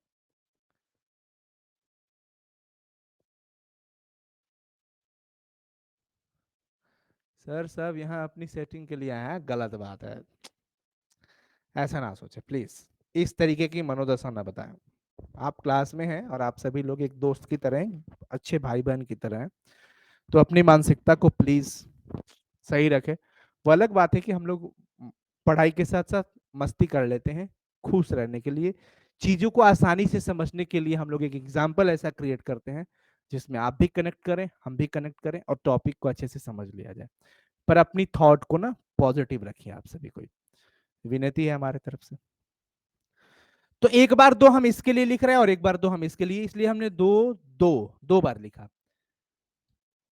सर सब यहाँ अपनी सेटिंग के लिए आया है, गलत बात है, ऐसा ना सोचे प्लीज। इस तरीके की मनोदशा ना बताएं। आप क्लास में हैं और आप सभी लोग एक दोस्त की तरह हैं, अच्छे भाई बहन की तरह हैं, तो अपनी मानसिकता को प्लीज सही रखें। वो अलग बात है कि हम लोग पढ़ाई के साथ साथ मस्ती कर लेते हैं, खुश रहने के लिए, चीजों को आसानी से समझने के लिए हम लोग एक एग्जाम्पल ऐसा क्रिएट करते हैं जिसमें आप भी कनेक्ट करें, हम भी कनेक्ट करें और टॉपिक को अच्छे से समझ लिया जाए। पर अपनी थॉट को ना पॉजिटिव रखिए, आप सभी को विनती है हमारे तरफ से। तो एक बार दो हम इसके लिए लिख रहे हैं और एक बार दो हम इसके लिए, इसलिए हमने दो दो दो बार लिखा।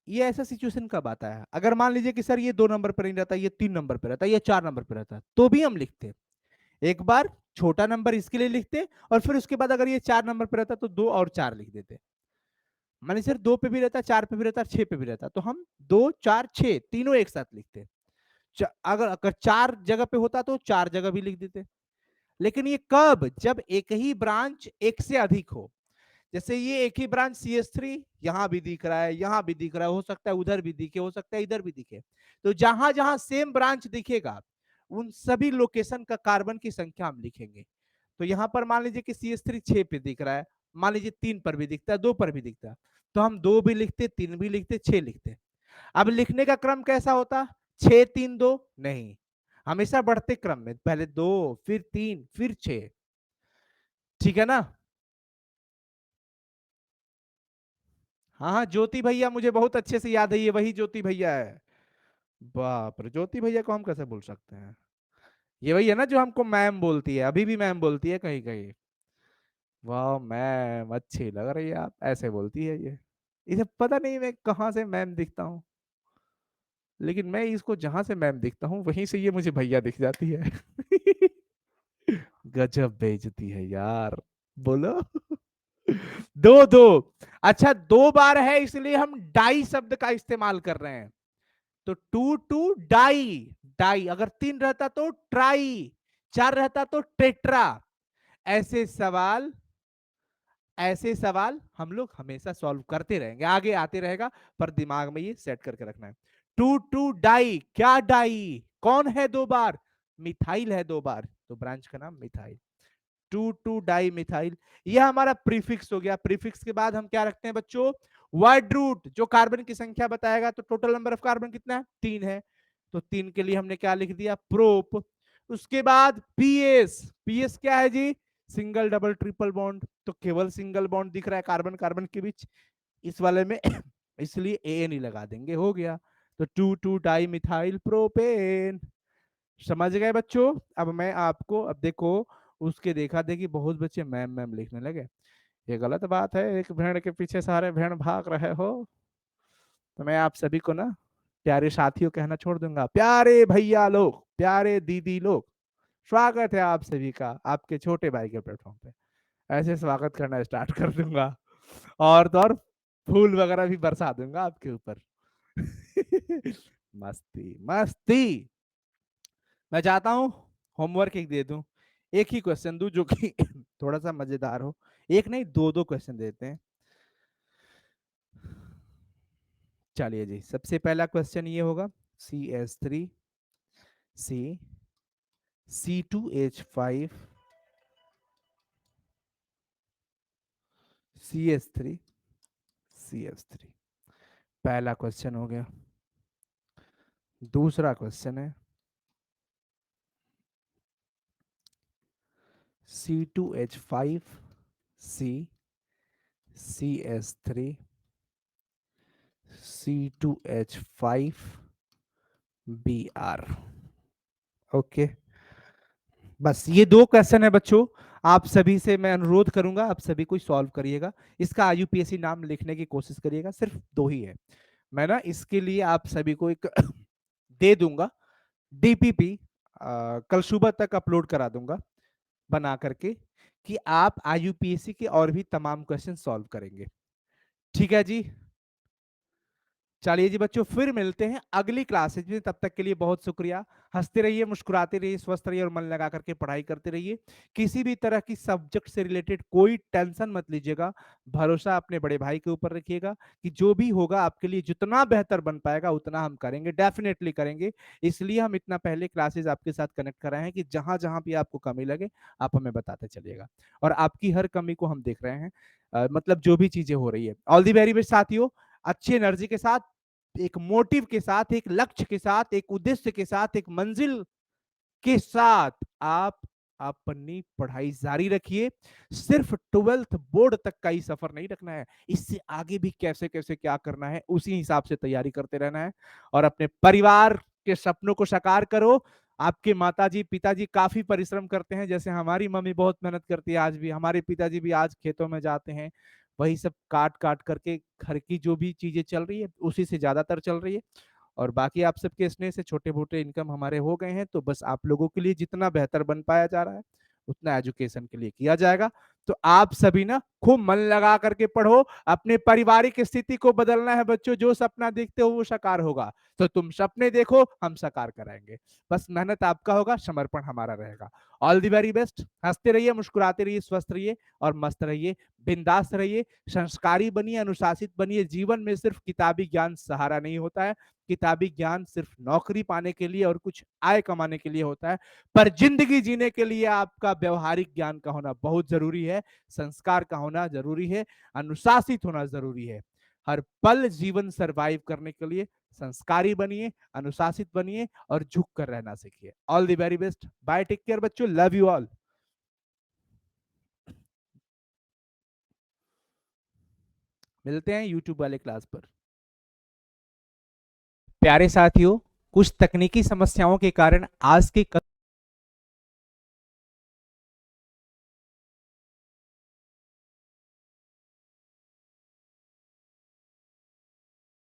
ये ऐसा सिचुएशन कब आता है, अगर मान लीजिए कि सर ये 2 नंबर पर नहीं रहता, ये 3 नंबर पर रहता, ये 4 नंबर पर रहता, तो भी हम लिखते। एक बार छोटा नंबर इसके लिए लिखते और फिर उसके बाद अगर ये 4 नंबर पर रहता तो 2 और 4 लिख देते। मानिए सर 2 पे भी रहता, 4 पे भी रहता, 6 पे भी रहता, तो हम 2 4 6 तीनों एक साथ लिखते। अगर अगर 4 जगह पे होता तो 4 जगह भी लिख देते। लेकिन ये कब, जब एक ही ब्रांच एक से अधिक हो। जैसे ये एक ही ब्रांच CS3 यहां भी दिख रहा है, यहां भी दिख रहा है, हो सकता है उधर भी दिखे, हो सकता है इधर भी दिखे। तो जहां जहां सेम ब्रांच दिखेगा उन सभी लोकेशन का कार्बन की संख्या हम लिखेंगे। तो यहां पर मान लीजिए कि CS3 6 पे दिख रहा है, मान लीजिए 3 पर भी दिखता है, 2 पर भी दिखता है, तो हम 2 भी लिखते, 3 भी लिखते, 6 लिखते। अब लिखने का क्रम कैसा होता, 6 3 2 नहीं, हमेशा बढ़ते क्रम में, पहले 2 फिर 3 फिर 6। ठीक है ना। हाँ हाँ, ज्योति भैया मुझे बहुत अच्छे से याद है, ये वही ज्योति भैया है। बाप रे, ज्योति भैया को हम कैसे भूल सकते हैं। ये वही है ना जो हमको मैम बोलती है, अभी भी मैम बोलती है कहीं कहीं। वाह मैम अच्छी लग रही है आप, ऐसे बोलती है ये। इसे पता नहीं मैं कहाँ से मैम दिखता हूँ, लेकिन मैं इसको जहां से मैम दिखता हूँ वहीं से ये मुझे भैया दिख जाती है। गजब बेइज्जती है यार। बोलो। दो दो। अच्छा 2 बार है इसलिए हम डाई शब्द का इस्तेमाल कर रहे हैं। तो 2 2 डाई, डाई अगर 3 रहता तो ट्राई, 4 रहता तो टेट्रा। ऐसे सवाल, ऐसे सवाल हम लोग हमेशा सॉल्व करते रहेंगे, आगे आते रहेगा, पर दिमाग में ये सेट करके रखना है। 2 2 डाई, क्या डाई, कौन है 2 बार, मिथाइल है 2 बार, तो ब्रांच का नाम मिथाइल। 2 2 डाई मिथाइल, यह हमारा प्रीफिक्स हो गया। प्रीफिक्स के बाद हम क्या रखते हैं बच्चों, वर्ड रूट, जो कार्बन की संख्या बताएगा। तो टोटल नंबर ऑफ कार्बन कितना है, 3 है, तो 3 के लिए हमने क्या लिख दिया, प्रोप। उसके बाद पीएस, पीएस क्या है जी, सिंगल डबल ट्रिपल बॉन्ड, तो केवल सिंगल बॉन्ड दिख रहा है कार्बन कार्बन के बीच इस वाले में, इसलिए एन ही लगा देंगे, हो गया। तो 2 2 डाई मिथाइल प्रोपेन। समझ गए बच्चों। अब मैं आपको, अब देखो उसके देखा देखी बहुत बच्चे मैम मैम लिखने लगे, ये गलत बात है, एक भेड़ के पीछे सारे भेड़ भाग रहे हो। तो मैं आप सभी को ना प्यारे साथियों कहना छोड़ दूंगा, प्यारे भैया लोग, प्यारे दीदी लोग, स्वागत है आप सभी का आपके छोटे भाई के प्लेटफॉर्म पे। ऐसे स्वागत करना स्टार्ट कर दूंगा, और तो और फूल वगैरह भी बरसा दूंगा आपके ऊपर। मस्ती मस्ती। मैं चाहता हूं होमवर्क एक दे दूं, एक ही क्वेश्चन दूं जो कि थोड़ा सा मजेदार हो। एक नहीं, दो दो क्वेश्चन देते हैं। चलिए जी, सबसे पहला क्वेश्चन ये होगा, CS3 C2H5 CH3। पहला क्वेश्चन हो गया। दूसरा क्वेश्चन है C2H5C CS3C2H5Br। ओके, बस ये 2 क्वेश्चन है बच्चों। आप सभी से मैं अनुरोध करूंगा, आप सभी कोई सॉल्व करिएगा, इसका IUPAC नाम लिखने की कोशिश करिएगा, सिर्फ 2 ही है। मैं ना इसके लिए आप सभी को एक दे दूंगा DPP, कल सुबह तक अपलोड करा दूंगा बना करके, कि आप IUPAC के और भी तमाम क्वेश्चन सॉल्व करेंगे। ठीक है जी। चलिए जी बच्चों, फिर मिलते हैं अगली क्लासेज में। तब तक के लिए बहुत शुक्रिया। हंसते रहिए, मुस्कुराते रहिए, स्वस्थ रहिए और मन लगा करके पढ़ाई करते रहिए। किसी भी तरह की सब्जेक्ट से रिलेटेड कोई टेंशन मत लीजिएगा। भरोसा अपने बड़े भाई के ऊपर रखिएगा कि जो भी होगा आपके लिए जितना बेहतर बन पाएगा उतना हम करेंगे, डेफिनेटली करेंगे। इसलिए हम इतना पहले क्लासेज आपके साथ कनेक्ट कराए हैं कि जहां जहां भी आपको कमी लगे आप हमें बताते चलिएगा, और आपकी हर कमी को हम देख रहे हैं। मतलब जो भी चीजें हो रही है। ऑल दी वेरी बेस्ट साथियों। अच्छी एनर्जी के साथ, एक मोटिव के साथ, एक लक्ष्य के साथ, एक उद्देश्य के साथ, एक मंजिल के साथ आप अपनी पढ़ाई जारी रखिए। सिर्फ 12th बोर्ड तक का ही सफर नहीं रखना है, इससे आगे भी कैसे कैसे क्या करना है उसी हिसाब से तैयारी करते रहना है। और अपने परिवार के सपनों को साकार करो। आपके माताजी पिताजी काफी परिश्रम करते हैं, जैसे हमारी मम्मी बहुत मेहनत करती है, आज भी हमारे पिताजी भी आज खेतों में जाते हैं, वही सब काट काट करके घर की जो भी चीजें चल रही है उसी से ज्यादातर चल रही है। और बाकी आप सबके स्नेह से छोटे मोटे इनकम हमारे हो गए हैं, तो बस आप लोगों के लिए जितना बेहतर बन पाया जा रहा है उतना एजुकेशन के लिए किया जाएगा। तो आप सभी ना खूब मन लगा करके पढ़ो। अपने पारिवारिक स्थिति को बदलना है बच्चों, जो सपना देखते हो वो साकार होगा। तो तुम सपने देखो, हम साकार कराएंगे। बस मेहनत आपका होगा, समर्पण हमारा रहेगा। All the very best. हंसते रहिए, मुस्कुराते रहिए, स्वस्थ रहिए और मस्त रहिए, बिंदास रहिए, संस्कारी बनिए, अनुशासित बनिए। जीवन में सिर्फ किताबी ज्ञान सहारा नहीं होता है। किताबी ज्ञान सिर्फ नौकरी पाने के लिए और कुछ आय कमाने के लिए होता है, पर जिंदगी जीने के लिए आपका व्यवहारिक ज्ञान का होना बहुत जरूरी है, संस्कार का होना जरूरी है, अनुशासित होना जरूरी है। हर पल जीवन सरवाइव करने के लिए संस्कारी बनिए, अनुशासित बनिए और झुक कर रहना सीखिए। All the very best. Bye, take care बच्चों, लव यू ऑल। मिलते हैं यूट्यूब वाले क्लास पर। प्यारे साथियों, कुछ तकनीकी समस्याओं के कारण आज के